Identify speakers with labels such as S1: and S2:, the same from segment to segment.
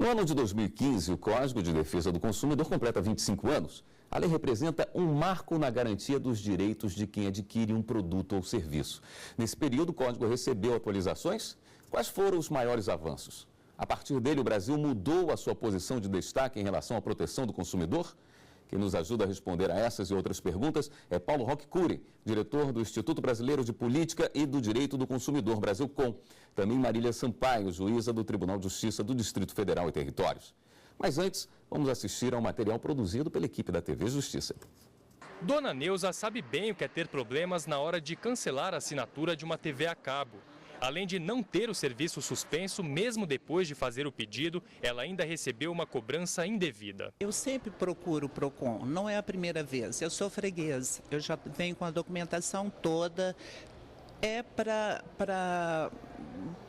S1: No ano de 2015, o Código de Defesa do Consumidor completa 25 anos. A lei representa um marco na garantia dos direitos de quem adquire um produto ou serviço. Nesse período, o Código recebeu atualizações. Quais foram os maiores avanços? A partir dele, o Brasil mudou a sua posição de destaque em relação à proteção do consumidor? Quem nos ajuda a responder a essas e outras perguntas é Paulo Roque Cury, diretor do Instituto Brasileiro de Política e do Direito do Consumidor, Brasilcom. Também Marília Sampaio, juíza do Tribunal de Justiça do Distrito Federal e Territórios. Mas antes, vamos assistir a um material produzido pela equipe da TV Justiça.
S2: Dona Neuza sabe bem o que é ter problemas na hora de cancelar a assinatura de uma TV a cabo. Além de não ter o serviço suspenso, mesmo depois de fazer o pedido, ela ainda recebeu uma cobrança indevida.
S3: Eu sempre procuro o PROCON, não é a primeira vez, eu sou freguesa, eu já venho com a documentação toda, é para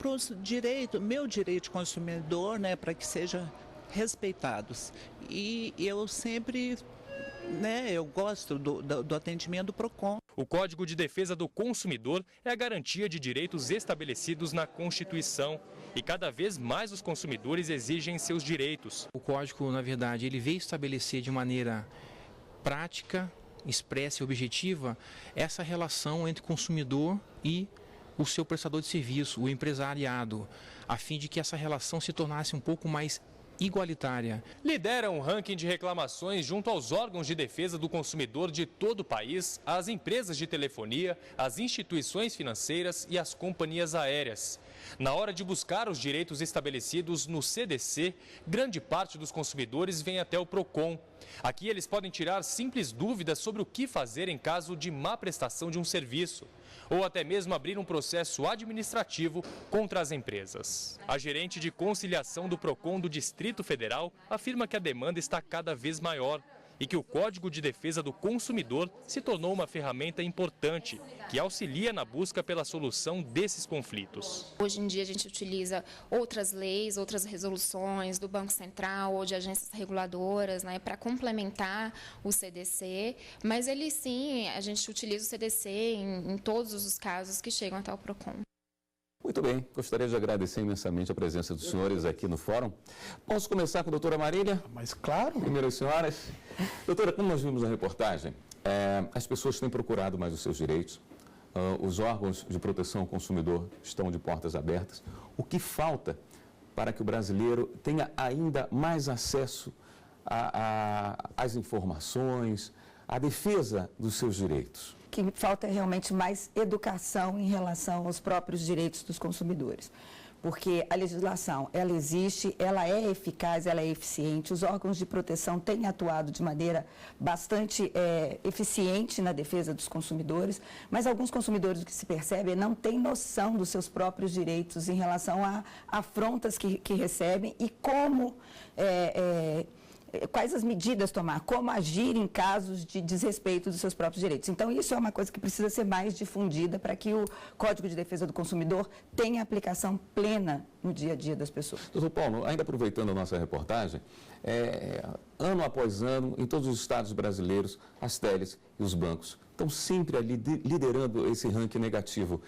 S3: o direito, meu direito de consumidor, né, para que sejam respeitados. E eu sempre, eu gosto do atendimento do PROCON.
S2: O Código de Defesa do Consumidor é a garantia de direitos estabelecidos na Constituição e cada vez mais os consumidores exigem seus direitos.
S4: O Código, na verdade, ele veio estabelecer de maneira prática, expressa e objetiva essa relação entre o consumidor e o seu prestador de serviço, o empresariado, a fim de que essa relação se tornasse um pouco mais igualitária.
S2: Lidera um ranking de reclamações junto aos órgãos de defesa do consumidor de todo o país, as empresas de telefonia, as instituições financeiras e as companhias aéreas. Na hora de buscar os direitos estabelecidos no CDC, grande parte dos consumidores vem até o PROCON. Aqui eles podem tirar simples dúvidas sobre o que fazer em caso de má prestação de um serviço, ou até mesmo abrir um processo administrativo contra as empresas. A gerente de conciliação do PROCON do Distrito Federal afirma que a demanda está cada vez maior e que o Código de Defesa do Consumidor se tornou uma ferramenta importante que auxilia na busca pela solução desses conflitos.
S5: Hoje em dia a gente utiliza outras leis, outras resoluções do Banco Central ou de agências reguladoras, para complementar o CDC, mas ele sim, a gente utiliza o CDC em todos os casos que chegam até o PROCON.
S1: Muito bem, gostaria de agradecer imensamente a presença dos senhores aqui no fórum. Vamos começar com a doutora Marília?
S6: Mas claro.
S1: Primeiro as senhoras. Doutora, como nós vimos na reportagem, as pessoas têm procurado mais os seus direitos, os órgãos de proteção ao consumidor estão de portas abertas. O que falta para que o brasileiro tenha ainda mais acesso às informações, à defesa dos seus direitos?
S7: O que falta é realmente mais educação em relação aos próprios direitos dos consumidores. Porque a legislação, ela existe, ela é eficaz, ela é eficiente, os órgãos de proteção têm atuado de maneira bastante eficiente na defesa dos consumidores, mas alguns consumidores, o que se percebe, não têm noção dos seus próprios direitos em relação a afrontas que recebem e como... quais as medidas tomar, como agir em casos de desrespeito dos seus próprios direitos. Então, isso é uma coisa que precisa ser mais difundida para que o Código de Defesa do Consumidor tenha aplicação plena no dia a dia das pessoas.
S1: Doutor Paulo, ainda aproveitando a nossa reportagem, ano após ano, em todos os estados brasileiros, as teles e os bancos estão sempre ali liderando esse ranking negativo.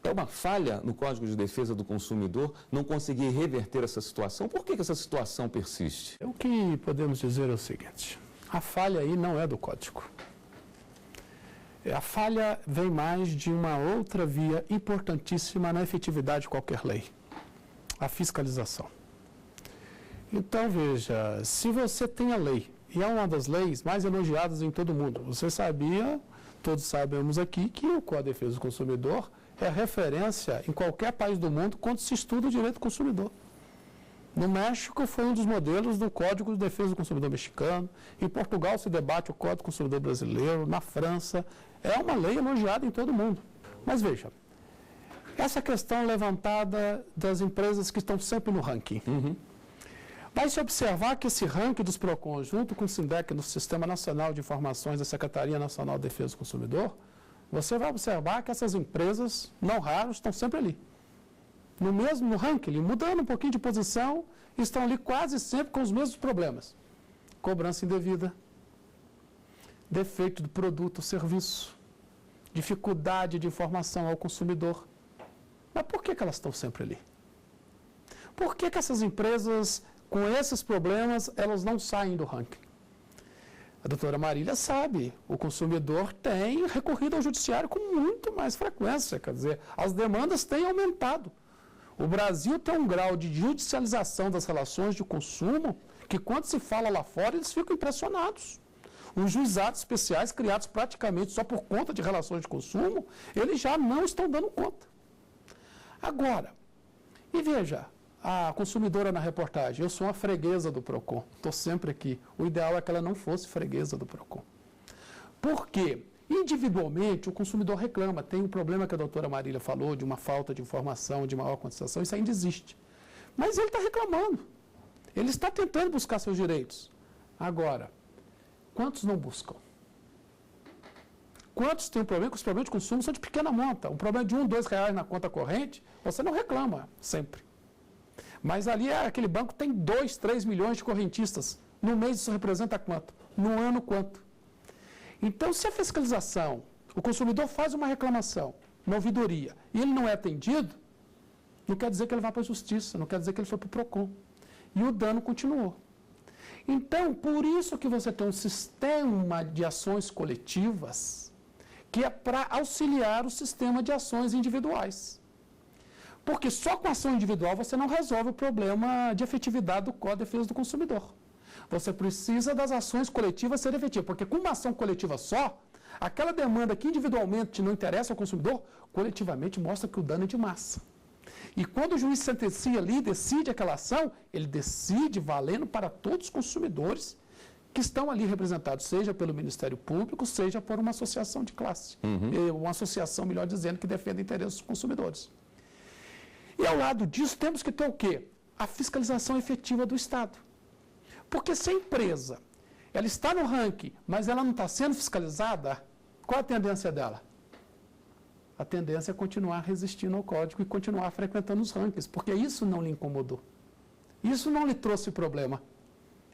S1: É uma falha no Código de Defesa do Consumidor não conseguir reverter essa situação? Por que essa situação persiste?
S6: O que podemos dizer é o seguinte, a falha aí não é do Código. A falha vem mais de uma outra via importantíssima na efetividade de qualquer lei, a fiscalização. Então, veja, se você tem a lei, e é uma das leis mais elogiadas em todo o mundo, você sabia, todos sabemos aqui, que o Código de Defesa do Consumidor é referência em qualquer país do mundo quando se estuda o direito do consumidor. No México foi um dos modelos do Código de Defesa do Consumidor mexicano, em Portugal se debate o Código do Consumidor brasileiro, na França, é uma lei elogiada em todo o mundo. Mas veja, essa questão levantada das empresas que estão sempre no ranking. Vai se observar que esse ranking dos PROCON, junto com o SINDEC, no Sistema Nacional de Informações da Secretaria Nacional de Defesa do Consumidor, você vai observar que essas empresas, não raras, estão sempre ali. No ranking, mudando um pouquinho de posição, estão ali quase sempre com os mesmos problemas. Cobrança indevida, defeito do produto ou serviço, dificuldade de informação ao consumidor. Mas por que elas estão sempre ali? Por que essas empresas Com esses problemas, elas não saem do ranking. A doutora Marília sabe, o consumidor tem recorrido ao judiciário com muito mais frequência, quer dizer, as demandas têm aumentado. O Brasil tem um grau de judicialização das relações de consumo que, quando se fala lá fora, eles ficam impressionados. Os juizados especiais, criados praticamente só por conta de relações de consumo, eles já não estão dando conta. Agora, e veja, a consumidora na reportagem, eu sou uma freguesa do PROCON, estou sempre aqui. O ideal é que ela não fosse freguesa do PROCON. Por quê? Individualmente, o consumidor reclama. Tem um problema que a doutora Marília falou, de uma falta de informação, de maior contestação, isso ainda existe. Mas ele está reclamando. Ele está tentando buscar seus direitos. Agora, quantos não buscam? Quantos têm um problema? Que os problemas de consumo são de pequena monta. Um problema de R$1, R$2 na conta corrente, você não reclama sempre. Mas ali aquele banco tem 2, 3 milhões de correntistas. No mês isso representa quanto? No ano quanto? Então, se a fiscalização, o consumidor faz uma reclamação, uma ouvidoria, e ele não é atendido, não quer dizer que ele vai para a justiça, não quer dizer que ele foi para o PROCON. E o dano continuou. Então, por isso que você tem um sistema de ações coletivas que é para auxiliar o sistema de ações individuais. Porque só com ação individual você não resolve o problema de efetividade do Código de Defesa do Consumidor. Você precisa das ações coletivas serem efetivas, porque com uma ação coletiva só, aquela demanda que individualmente não interessa ao consumidor, coletivamente mostra que o dano é de massa. E quando o juiz sentencia ali, decide aquela ação, ele decide valendo para todos os consumidores que estão ali representados, seja pelo Ministério Público, seja por uma associação de classe. Uma associação, melhor dizendo, que defende interesses dos consumidores. E ao lado disso, temos que ter o quê? A fiscalização efetiva do Estado. Porque se a empresa ela está no ranking, mas ela não está sendo fiscalizada, qual a tendência dela? A tendência é continuar resistindo ao código e continuar frequentando os rankings, porque isso não lhe incomodou. Isso não lhe trouxe problema.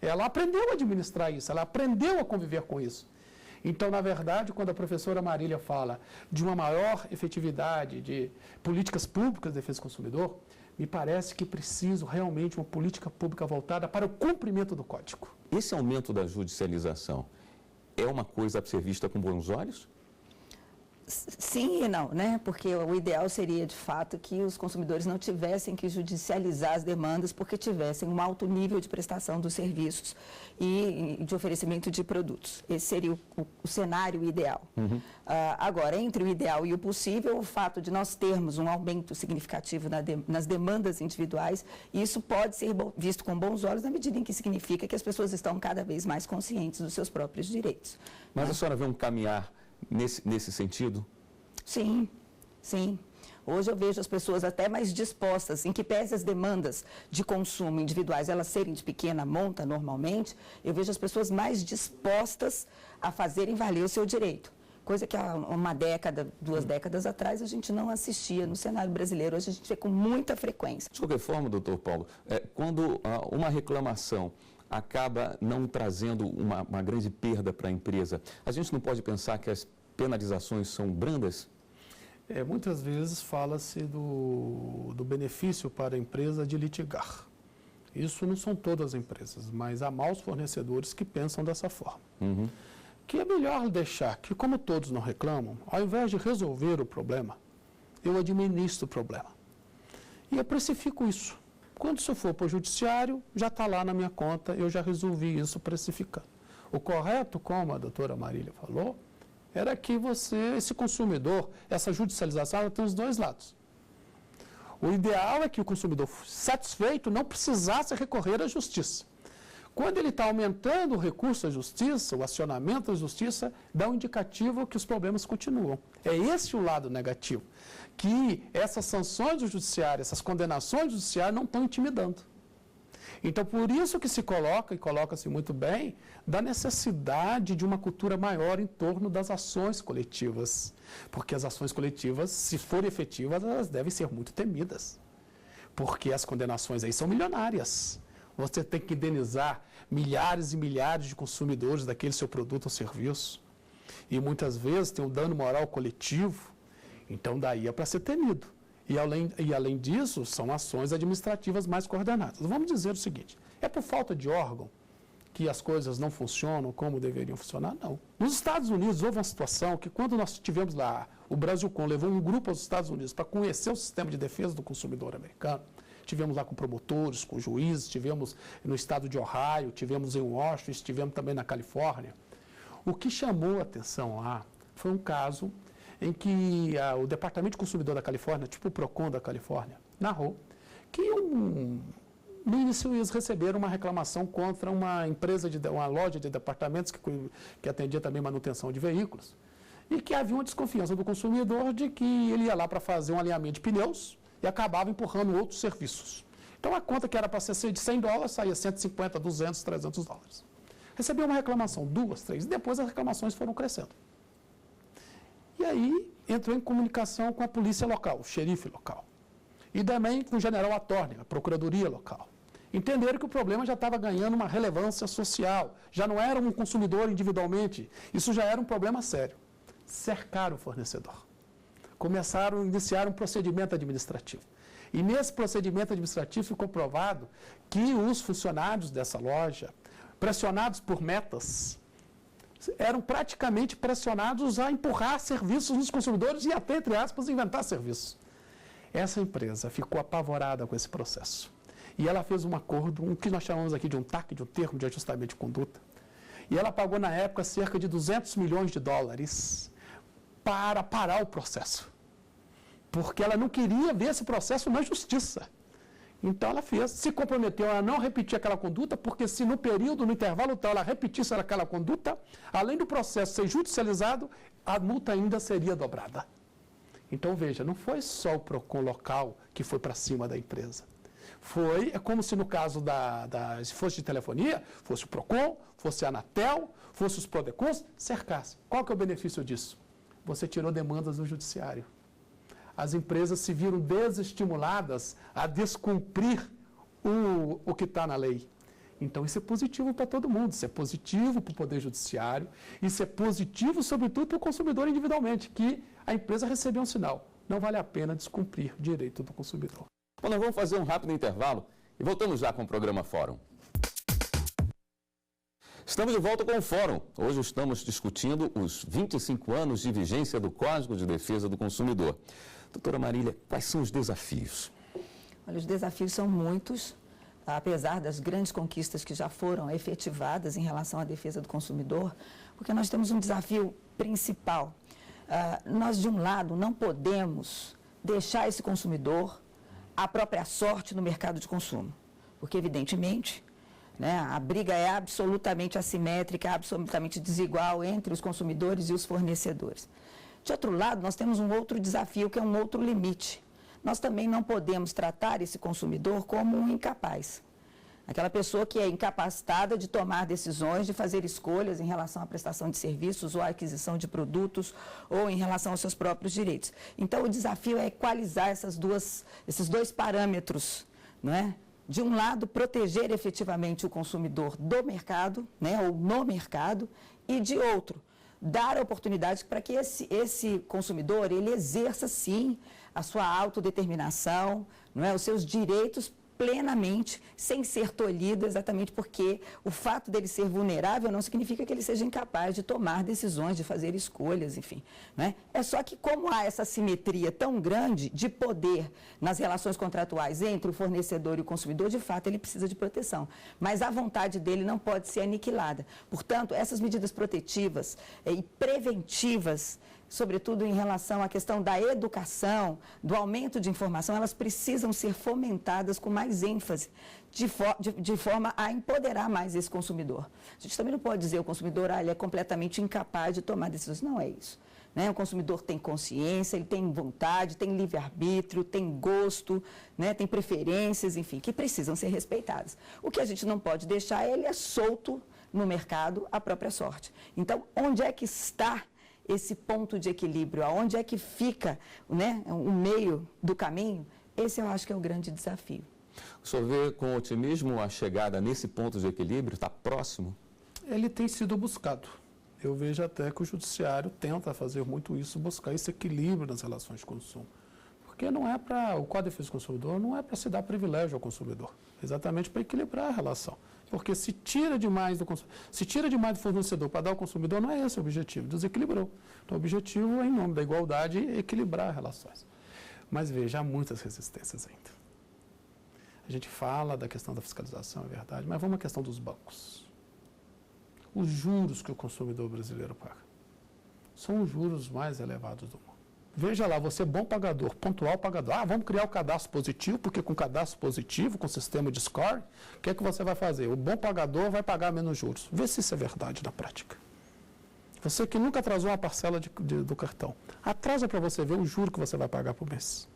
S6: Ela aprendeu a administrar isso, ela aprendeu a conviver com isso. Então, na verdade, quando a professora Marília fala de uma maior efetividade de políticas públicas de defesa do consumidor, me parece que preciso realmente uma política pública voltada para o cumprimento do código.
S1: Esse aumento da judicialização é uma coisa a ser vista com bons olhos?
S7: Sim e não, né? Porque o ideal seria, de fato, que os consumidores não tivessem que judicializar as demandas porque tivessem um alto nível de prestação dos serviços e de oferecimento de produtos. Esse seria o cenário ideal. Agora, entre o ideal e o possível, o fato de nós termos um aumento significativo nas demandas individuais, isso pode ser visto com bons olhos na medida em que significa que as pessoas estão cada vez mais conscientes dos seus próprios direitos.
S1: Mas a senhora vê um caminhar nesse sentido?
S7: Sim, sim. Hoje eu vejo as pessoas até mais dispostas, em que pese as demandas de consumo individuais, elas serem de pequena monta normalmente, eu vejo as pessoas mais dispostas a fazerem valer o seu direito. Coisa que há uma década, 2 décadas atrás, a gente não assistia no cenário brasileiro. Hoje a gente vê com muita frequência.
S1: De qualquer forma, doutor Paulo, quando uma reclamação acaba não trazendo uma grande perda para a empresa, a gente não pode pensar que as penalizações são brandas?
S6: Muitas vezes fala-se do benefício para a empresa de litigar. Isso não são todas as empresas, mas há maus fornecedores que pensam dessa forma. Que é melhor deixar que, como todos não reclamam, ao invés de resolver o problema, eu administro o problema. E eu precifico isso. Quando isso for para o judiciário, já está lá na minha conta, eu já resolvi isso precificando. O correto, como a doutora Marília falou, era que esse consumidor, essa judicialização, ela tem os dois lados. O ideal é que o consumidor satisfeito não precisasse recorrer à justiça. Quando ele está aumentando o recurso à justiça, o acionamento à justiça, dá um indicativo que os problemas continuam. É esse o lado negativo, que essas sanções do judiciário, essas condenações do judiciário não estão intimidando. Então, por isso que se coloca, e coloca-se muito bem, da necessidade de uma cultura maior em torno das ações coletivas. Porque as ações coletivas, se forem efetivas, elas devem ser muito temidas. Porque as condenações aí são milionárias. Você tem que indenizar milhares e milhares de consumidores daquele seu produto ou serviço. E muitas vezes tem um dano moral coletivo. Então, daí é para ser temido. E além disso, são ações administrativas mais coordenadas. Vamos dizer o seguinte, é por falta de órgão que as coisas não funcionam como deveriam funcionar? Não. Nos Estados Unidos houve uma situação que quando nós tivemos lá, o Brasilcom levou um grupo aos Estados Unidos para conhecer o sistema de defesa do consumidor americano. Tivemos lá com promotores, com juízes, tivemos no estado de Ohio, tivemos em Washington, estivemos também na Califórnia. O que chamou a atenção lá foi um caso em que o Departamento de Consumidor da Califórnia, tipo o PROCON da Califórnia, narrou que no início eles receberam uma reclamação contra uma empresa, uma loja de departamentos que atendia também manutenção de veículos, e que havia uma desconfiança do consumidor de que ele ia lá para fazer um alinhamento de pneus e acabava empurrando outros serviços. Então a conta que era para ser de $100 saía 150, 200, 300 dólares. Recebeu uma reclamação, 2, 3, e depois as reclamações foram crescendo. E aí entrou em comunicação com a polícia local, o xerife local. E também com o general Attorney, a procuradoria local. Entenderam que o problema já estava ganhando uma relevância social, já não era um consumidor individualmente, isso já era um problema sério. Cercaram o fornecedor. Começaram a iniciar um procedimento administrativo. E nesse procedimento administrativo ficou provado que os funcionários dessa loja, pressionados por metas, eram praticamente pressionados a empurrar serviços nos consumidores e até, entre aspas, inventar serviços. Essa empresa ficou apavorada com esse processo. E ela fez um acordo, o que nós chamamos aqui de um TAC, de um termo de ajustamento de conduta. E ela pagou, na época, cerca de $200 milhões para parar o processo. Porque ela não queria ver esse processo na justiça. Então ela se comprometeu a não repetir aquela conduta, porque se no período, no intervalo tal, ela repetisse aquela conduta, além do processo ser judicializado, a multa ainda seria dobrada. Então veja, não foi só o PROCON local que foi para cima da empresa. É como se no caso se fosse de telefonia, fosse o PROCON, fosse a Anatel, fosse os Prodecons, cercasse. Qual que é o benefício disso? Você tirou demandas do judiciário. As empresas se viram desestimuladas a descumprir o que está na lei. Então, isso é positivo para todo mundo. Isso é positivo para o Poder Judiciário. Isso é positivo, sobretudo, para o consumidor individualmente, que a empresa recebeu um sinal. Não vale a pena descumprir o direito do consumidor.
S1: Bom, nós vamos fazer um rápido intervalo e voltamos já com o programa Fórum. Estamos de volta com o Fórum. Hoje estamos discutindo os 25 anos de vigência do Código de Defesa do Consumidor. Doutora Marília, quais são os desafios?
S7: Olha, os desafios são muitos, apesar das grandes conquistas que já foram efetivadas em relação à defesa do consumidor, porque nós temos um desafio principal. Nós, de um lado, não podemos deixar esse consumidor à própria sorte no mercado de consumo, porque, evidentemente, a briga é absolutamente assimétrica, absolutamente desigual entre os consumidores e os fornecedores. De outro lado, nós temos um outro desafio, que é um outro limite. Nós também não podemos tratar esse consumidor como um incapaz. Aquela pessoa que é incapacitada de tomar decisões, de fazer escolhas em relação à prestação de serviços ou à aquisição de produtos ou em relação aos seus próprios direitos. Então, o desafio é equalizar esses dois parâmetros, não é? De um lado, proteger efetivamente o consumidor do mercado, ou no mercado, e de outro, dar oportunidade para que esse consumidor ele exerça, sim, a sua autodeterminação, os seus direitos plenamente, sem ser tolhido, exatamente porque o fato dele ser vulnerável não significa que ele seja incapaz de tomar decisões, de fazer escolhas, enfim. É só que como há essa simetria tão grande de poder nas relações contratuais entre o fornecedor e o consumidor, de fato ele precisa de proteção. Mas a vontade dele não pode ser aniquilada. Portanto, essas medidas protetivas e preventivas, sobretudo em relação à questão da educação, do aumento de informação, elas precisam ser fomentadas com mais ênfase, de forma a empoderar mais esse consumidor. A gente também não pode dizer que o consumidor ele é completamente incapaz de tomar decisões, não é isso. O consumidor tem consciência, ele tem vontade, tem livre-arbítrio, tem gosto, tem preferências, enfim, que precisam ser respeitadas. O que a gente não pode deixar, ele é solto no mercado à própria sorte. Então, onde é que está esse ponto de equilíbrio, aonde é que fica o meio do caminho? Esse eu acho que é o grande desafio.
S1: O senhor vê com otimismo a chegada nesse ponto de equilíbrio? Está próximo?
S6: Ele tem sido buscado. Eu vejo até que o judiciário tenta fazer muito isso, buscar esse equilíbrio nas relações de consumo. Porque porque não é para, o Código de Defesa do Consumidor não é para se dar privilégio ao consumidor, exatamente para equilibrar a relação. Porque se tira demais do fornecedor para dar ao consumidor, não é esse o objetivo, desequilibrou. Então o objetivo é, em nome da igualdade, equilibrar as relações. Mas veja, há muitas resistências ainda. A gente fala da questão da fiscalização, é verdade, mas vamos à questão dos bancos. Os juros que o consumidor brasileiro paga são os juros mais elevados do mundo. Veja lá, você é bom pagador, pontual pagador. Vamos criar o cadastro positivo, porque com cadastro positivo, com sistema de score, o que é que você vai fazer? O bom pagador vai pagar menos juros. Vê se isso é verdade na prática. Você que nunca atrasou uma parcela do cartão, atrasa para você ver o juro que você vai pagar por mês.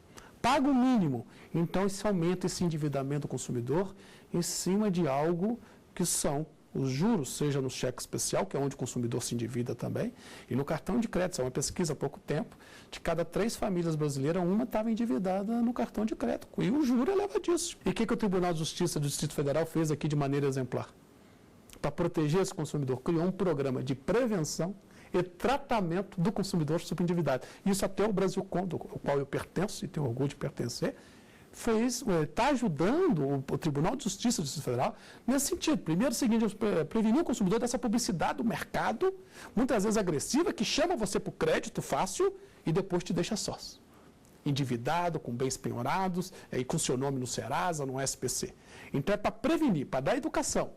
S6: Paga o mínimo. Então, isso aumenta esse endividamento do consumidor em cima de algo que são os juros, seja no cheque especial, que é onde o consumidor se endivida também, e no cartão de crédito. É uma pesquisa há pouco tempo, de cada 3 famílias brasileiras, uma estava endividada no cartão de crédito. E o juro é elevadíssimo. E o que o Tribunal de Justiça do Distrito Federal fez aqui de maneira exemplar? Para proteger esse consumidor, criou um programa de prevenção e tratamento do consumidor superendividado. Isso até o Brasilcom, ao qual eu pertenço e tenho orgulho de pertencer, está ajudando o Tribunal de Justiça do Distrito Federal nesse sentido. Primeiro, o seguinte, prevenir o consumidor dessa publicidade do mercado, muitas vezes agressiva, que chama você para o crédito fácil e depois te deixa sós. Endividado, com bens penhorados, e com seu nome no Serasa, no SPC. Então é para prevenir, para dar educação,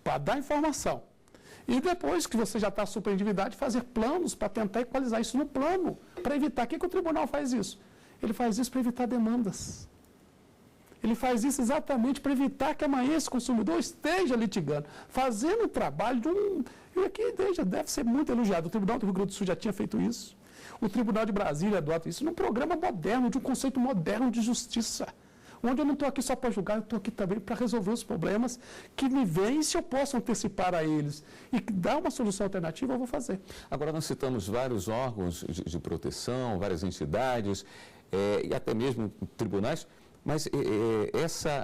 S6: para dar informação. E depois que você já está superendividado, fazer planos para tentar equalizar isso no plano, para evitar. O que o tribunal faz isso? Ele faz isso para evitar demandas. Ele faz isso exatamente para evitar que amanhã esse consumidor esteja litigando, fazendo o trabalho de um... E aqui deve ser muito elogiado. O Tribunal do Rio Grande do Sul já tinha feito isso. O Tribunal de Brasília adota isso num programa moderno, de um conceito moderno de justiça. Onde eu não estou aqui só para julgar, eu estou aqui também para resolver os problemas que me vêm, e se eu posso antecipar a eles e dar uma solução alternativa, eu vou fazer.
S1: Agora, nós citamos vários órgãos de proteção, várias entidades e até mesmo tribunais, mas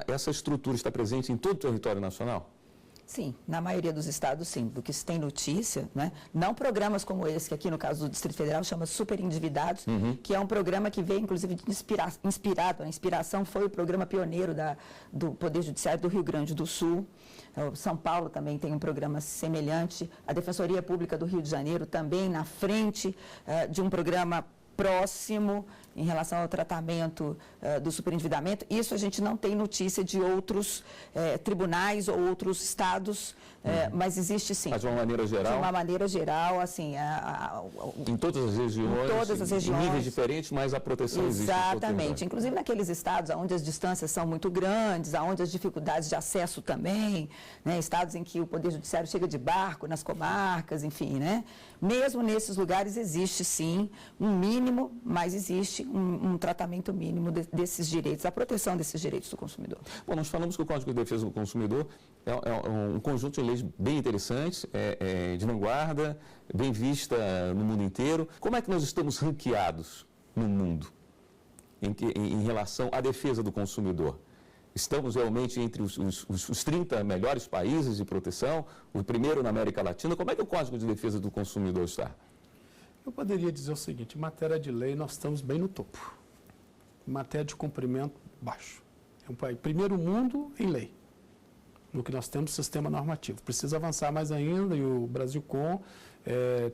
S1: essa estrutura está presente em todo o território nacional?
S7: Sim, na maioria dos estados, sim, do que se tem notícia, né? Não programas como esse, que aqui no caso do Distrito Federal chama Super Endividados, que é um programa que veio, inclusive, inspirado, a inspiração foi o programa pioneiro do Poder Judiciário do Rio Grande do Sul. São Paulo também tem um programa semelhante, a Defensoria Pública do Rio de Janeiro também na frente de um programa próximo em relação ao tratamento do superendividamento. Isso a gente não tem notícia de outros tribunais ou outros estados, mas existe sim.
S1: Mas de uma maneira geral?
S7: De uma maneira geral, assim...
S1: em todas as regiões?
S7: Em todas as regiões.
S1: Em níveis diferentes, mas a proteção existe.
S7: Exatamente. Inclusive naqueles estados onde as distâncias são muito grandes, onde as dificuldades de acesso também, né? Estados em que o Poder Judiciário chega de barco, nas comarcas, enfim, né? Mesmo nesses lugares existe sim um mínimo, mas existe um tratamento mínimo desses direitos, a proteção desses direitos do consumidor.
S1: Bom, nós falamos que o Código de Defesa do Consumidor é um conjunto de leis bem interessantes, de vanguarda, bem vista no mundo inteiro. Como é que nós estamos ranqueados no mundo em relação à defesa do consumidor? Estamos realmente entre os 30 melhores países de proteção, o primeiro na América Latina. Como é que o Código de Defesa do Consumidor está?
S6: Eu poderia dizer o seguinte, em matéria de lei nós estamos bem no topo, em matéria de cumprimento baixo. É um país, primeiro mundo em lei, no que nós temos sistema normativo. Precisa avançar mais ainda e o Brasilcom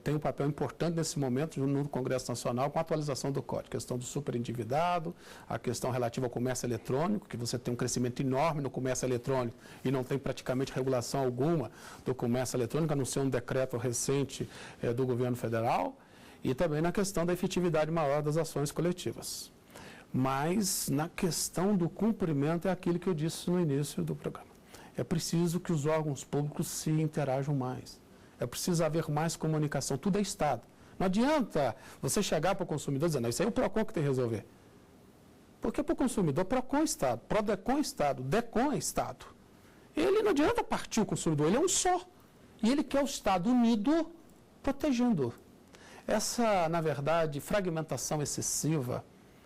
S6: tem um papel importante nesse momento no Congresso Nacional com a atualização do Código, a questão do superendividado, a questão relativa ao comércio eletrônico, que você tem um crescimento enorme no comércio eletrônico e não tem praticamente regulação alguma do comércio eletrônico, a não ser um decreto recente do governo federal, e também na questão da efetividade maior das ações coletivas. Mas na questão do cumprimento é aquilo que eu disse no início do programa. É preciso que os órgãos públicos se interajam mais. É preciso haver mais comunicação. Tudo é Estado. Não adianta você chegar para o consumidor dizendo, isso aí é o PROCON que tem que resolver. Porque para o consumidor, PROCON é Estado, PRODECON é Estado, DECON é Estado. Ele não adianta partir o consumidor, ele é um só. E ele quer o Estado unido, protegendo. Essa, na verdade, fragmentação excessiva,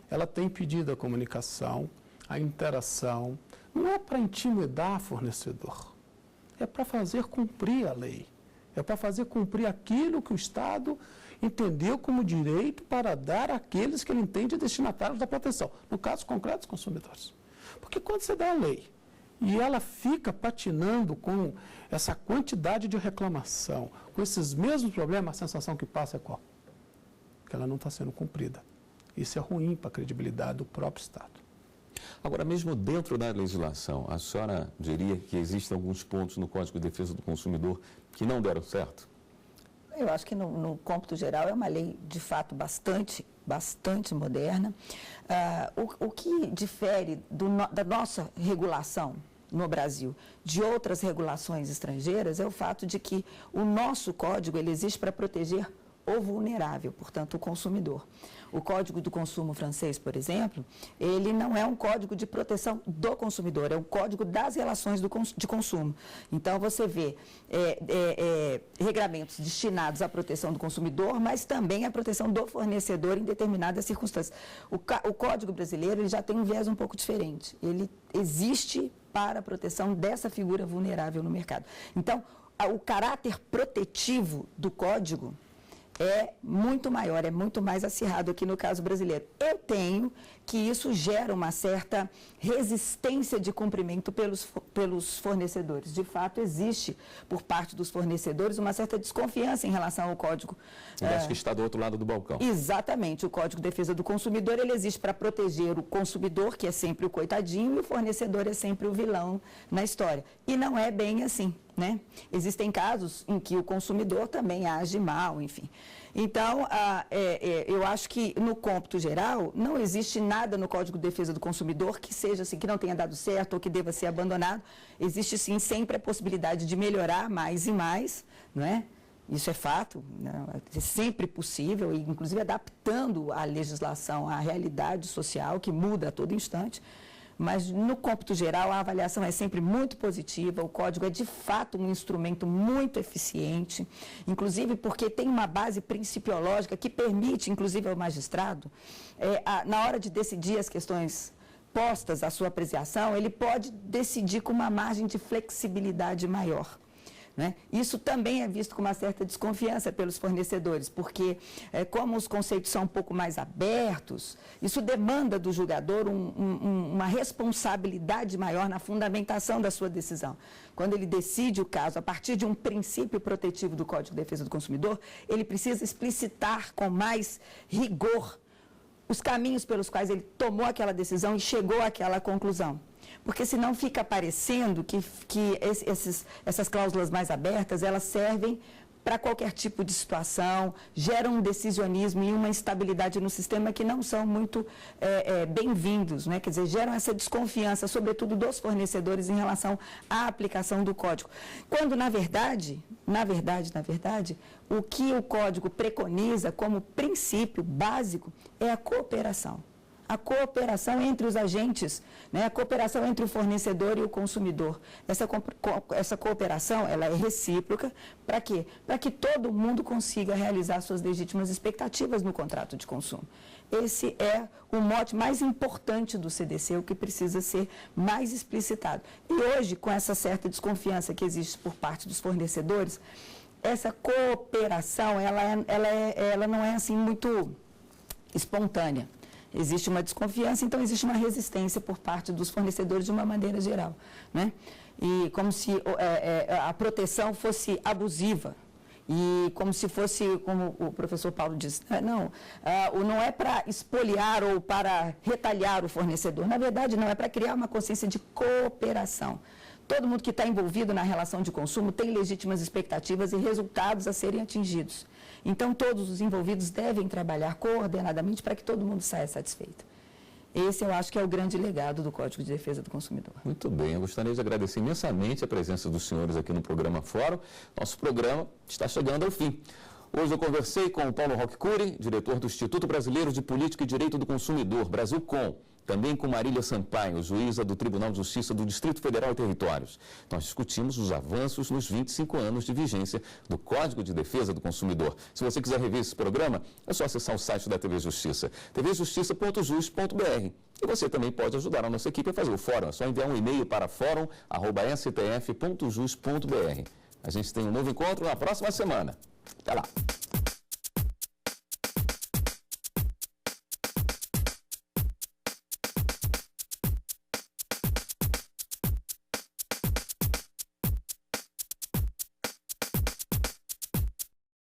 S6: ela tem impedido a comunicação, a interação. Não é para intimidar fornecedor, é para fazer cumprir a lei. É para fazer cumprir aquilo que o Estado entendeu como direito para dar àqueles que ele entende destinatários da proteção, no caso concreto dos consumidores. Porque quando você dá a lei e ela fica patinando com essa quantidade de reclamação, com esses mesmos problemas, a sensação que passa é qual? Que ela não está sendo cumprida. Isso é ruim para a credibilidade do próprio Estado.
S1: Agora, mesmo dentro da legislação, a senhora diria que existem alguns pontos no Código de Defesa do Consumidor que não deram certo?
S7: Eu acho que no cômputo geral é uma lei, de fato, bastante moderna. O que difere da nossa regulação no Brasil de outras regulações estrangeiras é o fato de que o nosso código ele existe para proteger o vulnerável, portanto, o consumidor. O Código do Consumo francês, por exemplo, ele não é um código de proteção do consumidor, é um código das relações de consumo. Então, você vê regramentos destinados à proteção do consumidor, mas também à proteção do fornecedor em determinadas circunstâncias. O Código brasileiro ele já tem um viés um pouco diferente. Ele existe para a proteção dessa figura vulnerável no mercado. Então, o caráter protetivo do Código é muito maior, é muito mais acirrado aqui no caso brasileiro. Eu tenho que isso gera uma certa resistência de cumprimento pelos fornecedores. De fato, existe, por parte dos fornecedores, uma certa desconfiança em relação ao código.
S1: Acho que está do outro lado do balcão.
S7: Exatamente. O Código de Defesa do Consumidor, ele existe para proteger o consumidor, que é sempre o coitadinho, e o fornecedor é sempre o vilão na história. E não é bem assim, né? Existem casos em que o consumidor também age mal, enfim. Então, eu acho que no cômputo geral, não existe nada no Código de Defesa do Consumidor que seja assim, que não tenha dado certo ou que deva ser abandonado. Existe sim sempre a possibilidade de melhorar mais e mais, não é? Isso é fato, não, é sempre possível, e inclusive adaptando a legislação à realidade social que muda a todo instante. Mas, no cômputo geral, a avaliação é sempre muito positiva, o código é, de fato, um instrumento muito eficiente, inclusive porque tem uma base principiológica que permite, inclusive ao magistrado, na hora de decidir as questões postas à sua apreciação, ele pode decidir com uma margem de flexibilidade maior. Né? Isso também é visto com uma certa desconfiança pelos fornecedores, porque como os conceitos são um pouco mais abertos, isso demanda do julgador uma responsabilidade maior na fundamentação da sua decisão. Quando ele decide o caso a partir de um princípio protetivo do Código de Defesa do Consumidor, ele precisa explicitar com mais rigor os caminhos pelos quais ele tomou aquela decisão e chegou àquela conclusão. Porque senão fica parecendo que essas cláusulas mais abertas, elas servem para qualquer tipo de situação, geram um decisionismo e uma instabilidade no sistema que não são muito bem-vindos, né? Quer dizer, geram essa desconfiança, sobretudo dos fornecedores, em relação à aplicação do código. Quando, na verdade, o que o código preconiza como princípio básico é a cooperação. A cooperação entre os agentes, né? A cooperação entre o fornecedor e o consumidor. Essa cooperação, ela é recíproca. Para quê? Para que todo mundo consiga realizar suas legítimas expectativas no contrato de consumo. Esse é o mote mais importante do CDC, o que precisa ser mais explicitado. E hoje, com essa certa desconfiança que existe por parte dos fornecedores, essa cooperação, ela não é assim muito espontânea. Existe uma desconfiança, então existe uma resistência por parte dos fornecedores de uma maneira geral, né? E como se a proteção fosse abusiva e como se fosse, como o professor Paulo disse, não é para espoliar ou para retalhar o fornecedor. Na verdade, não, é para criar uma consciência de cooperação. Todo mundo que está envolvido na relação de consumo tem legítimas expectativas e resultados a serem atingidos. Então, todos os envolvidos devem trabalhar coordenadamente para que todo mundo saia satisfeito. Esse, eu acho que é o grande legado do Código de Defesa do Consumidor.
S1: Muito bem, eu gostaria de agradecer imensamente a presença dos senhores aqui no programa Fórum. Nosso programa está chegando ao fim. Hoje eu conversei com o Paulo Roque Cury, diretor do Instituto Brasileiro de Política e Direito do Consumidor, Brasilcom. Também com Marília Sampaio, juíza do Tribunal de Justiça do Distrito Federal e Territórios. Nós discutimos os avanços nos 25 anos de vigência do Código de Defesa do Consumidor. Se você quiser rever esse programa, é só acessar o site da TV Justiça, tvjustiça.jus.br. E você também pode ajudar a nossa equipe a fazer o fórum. É só enviar um e-mail para forum@stf.jus.br. A gente tem um novo encontro na próxima semana. Até lá!